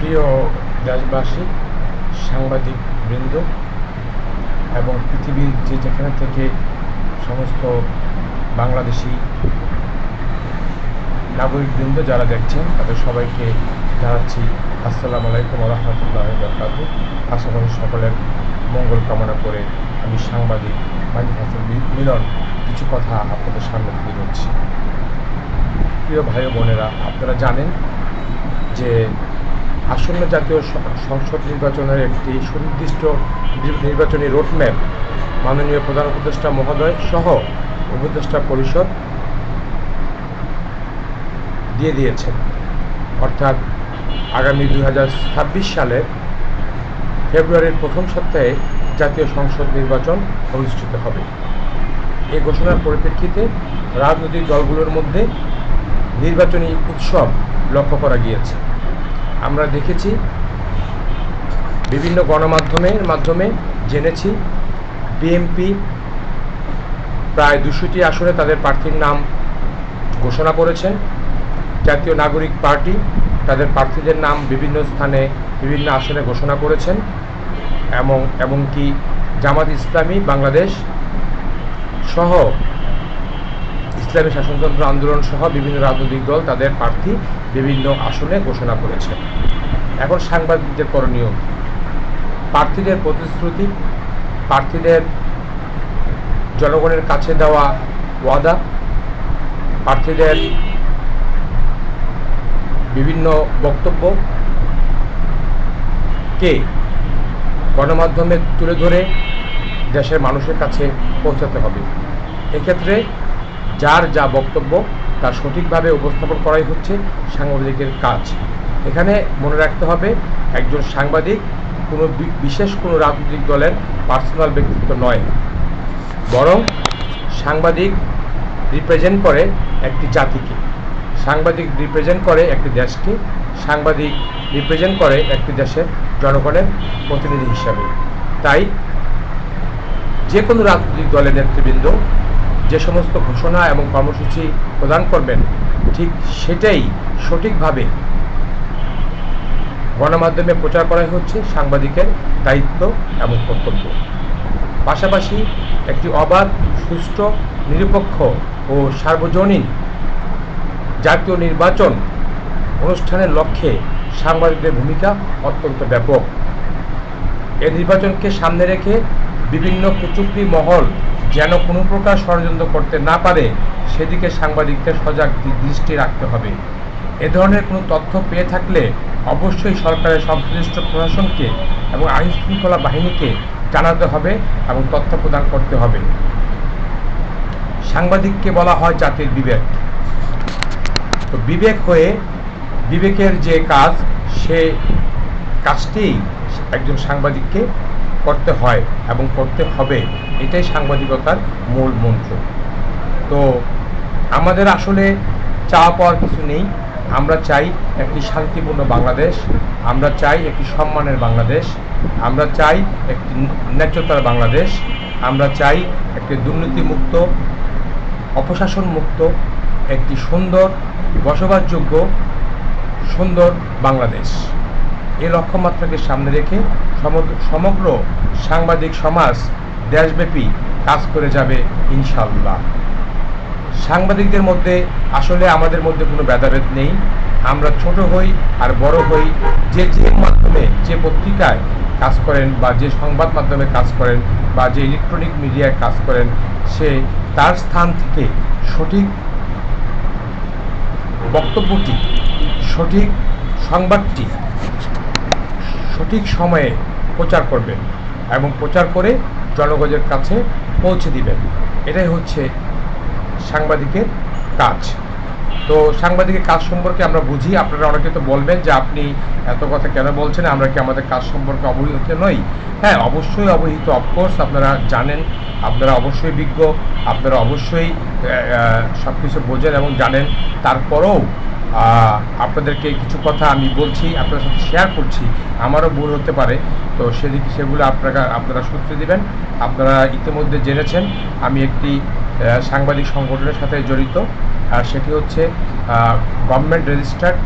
প্রিয় দেশবাসী, সাংবাদিক বৃন্দ এবং পৃথিবীর যেখানে থেকে সমস্ত বাংলাদেশি নাগরিকবৃন্দ যারা দেখছেন তাদের সবাইকে জানাচ্ছি আসসালামু আলাইকুম ওয়া রাহমাতুল্লাহি ওয়া বারাকাতুহু। আশা করি সকলের মঙ্গল কামনা করে আমি সাংবাদিক মাজিদ হাসান মিলন কিছু কথা আপনাদের সামনে তুলে ধরছি। প্রিয় ভাই ও বোনেরা, আপনারা জানেন যে আসন্ন জাতীয় সংসদ নির্বাচনের একটি সুনির্দিষ্ট নির্বাচনী রোডম্যাপ মাননীয় প্রধান উপদেষ্টা মহোদয় সহ উপদেষ্টা পরিষদ দিয়ে দিয়েছেন। অর্থাৎ আগামী 2026 সালের ফেব্রুয়ারির প্রথম সপ্তাহে জাতীয় সংসদ নির্বাচন অনুষ্ঠিত হবে। এই ঘোষণার পরিপ্রেক্ষিতে রাজনৈতিক দলগুলোর মধ্যে নির্বাচনী উৎসব লক্ষ্য করা গিয়েছে। আমরা দেখেছি, বিভিন্ন গণমাধ্যমের মাধ্যমে জেনেছি, বিএনপি প্রায় 200টি আসনে তাদের প্রার্থীর নাম ঘোষণা করেছেন। জাতীয় নাগরিক পার্টি তাদের প্রার্থীদের নাম বিভিন্ন স্থানে বিভিন্ন আসনে ঘোষণা করেছেন এমনকি জামাত ইসলামী বাংলাদেশ সহ ইসলামী শাসনতন্ত্র আন্দোলন সহ বিভিন্ন রাজনৈতিক দল তাদের প্রার্থী বিভিন্ন আসনে ঘোষণা করেছে। এখন সাংবাদিকদের করণীয়, প্রার্থীদের প্রতিশ্রুতি, প্রার্থীদের জনগণের কাছে দেওয়া ওয়াদা, প্রার্থীদের বিভিন্ন বক্তব্যকে গণমাধ্যমে তুলে ধরে দেশের মানুষের কাছে পৌঁছাতে হবে। এক্ষেত্রে যার যা বক্তব্য তার সঠিকভাবে উপস্থাপন করাই হচ্ছে সাংবাদিকের কাজ। এখানে মনে রাখতে হবে, একজন সাংবাদিক কোনো বিশেষ কোনো রাজনৈতিক দলের পার্সোনাল ব্যক্তিত্ব নয়, বরং সাংবাদিক রিপ্রেজেন্ট করে একটি জাতিকে, সাংবাদিক রিপ্রেজেন্ট করে একটি দেশকে, সাংবাদিক রিপ্রেজেন্ট করে একটি দেশের জনগণের প্রতিনিধি হিসাবে। তাই যে কোনো রাজনৈতিক দলের নেতৃবৃন্দ যে সমস্ত ঘোষণা এবং কর্মসূচি প্রদান করবেন, ঠিক সেটাই সঠিকভাবে গণমাধ্যমে প্রচার করাই হচ্ছে সাংবাদিকের দায়িত্ব এবং কর্তব্য। পাশাপাশি একটি অবাধ, সুষ্ঠু, নিরপেক্ষ ও সার্বজনীন জাতীয় নির্বাচন অনুষ্ঠানের লক্ষ্যে সাংবাদিকদের ভূমিকা অত্যন্ত ব্যাপক। এই নির্বাচনকে সামনে রেখে বিভিন্ন কুচক্রী মহল যেন কোনো প্রকার ষড়যন্ত্র করতে না পারে সেদিকে সাংবাদিকদের সজাগ দৃষ্টি রাখতে হবে। এ ধরনের কোনো তথ্য পেয়ে থাকলে অবশ্যই সরকারের সংশ্লিষ্ট প্রশাসনকে এবং আইনশৃঙ্খলা বাহিনীকে জানাতে হবে এবং তথ্য প্রদান করতে হবে। সাংবাদিককে বলা হয় জাতির বিবেক। তো বিবেকের যে কাজ, সে কাজটি একজন সাংবাদিককে করতে হয় এবং করতে হবে, এটাই সাংবাদিকতার মূল মন্ত্র। তো আমাদের আসলে চাওয়া পাওয়ার কিছু নেই। আমরা চাই একটি শান্তিপূর্ণ বাংলাদেশ, আমরা চাই একটি সম্মানের বাংলাদেশ, আমরা চাই একটি ন্যায্যতার বাংলাদেশ, আমরা চাই একটি দুর্নীতিমুক্ত, অপশাসন মুক্ত, একটি সুন্দর, বসবাসযোগ্য, সুন্দর বাংলাদেশ। এই লক্ষ্যমাত্রাকে সামনে রেখে সমগ্র সাংবাদিক সমাজ দেশব্যাপী কাজ করে যাবে ইনশাআল্লাহ। সাংবাদিকদের মধ্যে আসলে আমাদের মধ্যে কোনো ভেদাভেদ নেই। আমরা ছোট হই আর বড় হই, যে মাধ্যমে, যে পত্রিকায় কাজ করেন বা যে সংবাদ মাধ্যমে কাজ করেন বা যে ইলেকট্রনিক মিডিয়ায় কাজ করেন, সে তার স্থান থেকে সঠিক বক্তব্যটি, সঠিক সংবাদটি সঠিক সময়ে প্রচার করবেন এবং প্রচার করে জনগণের কাছে পৌঁছে দিবেন। এটাই হচ্ছে সাংবাদিকের কাজ। তো সাংবাদিকের কাজ সম্পর্কে আমরা বুঝি। আপনারা অনেকে তো বলবেন যে আপনি এত কথা কেন বলছেন, আমরা কি আমাদের কাজ সম্পর্কে অবহিত নই? হ্যাঁ, অবশ্যই অবহিত। অফকোর্স আপনারা জানেন, আপনারা অবশ্যই বিজ্ঞ, আপনারা অবশ্যই সব কিছু বোঝেন এবং জানেন। তারপরেও আপনাদেরকে কিছু কথা আমি বলছি, আপনাদের সাথে শেয়ার করছি। আমারও ভুল হতে পারে, তো সেগুলো আপনারা সূত্রে দিবেন। আপনারা ইতিমধ্যে জেনেছেন আমি একটি সাংবাদিক সংগঠনের সাথে জড়িত, আর সেটি হচ্ছে গভর্নমেন্ট রেজিস্টার্ড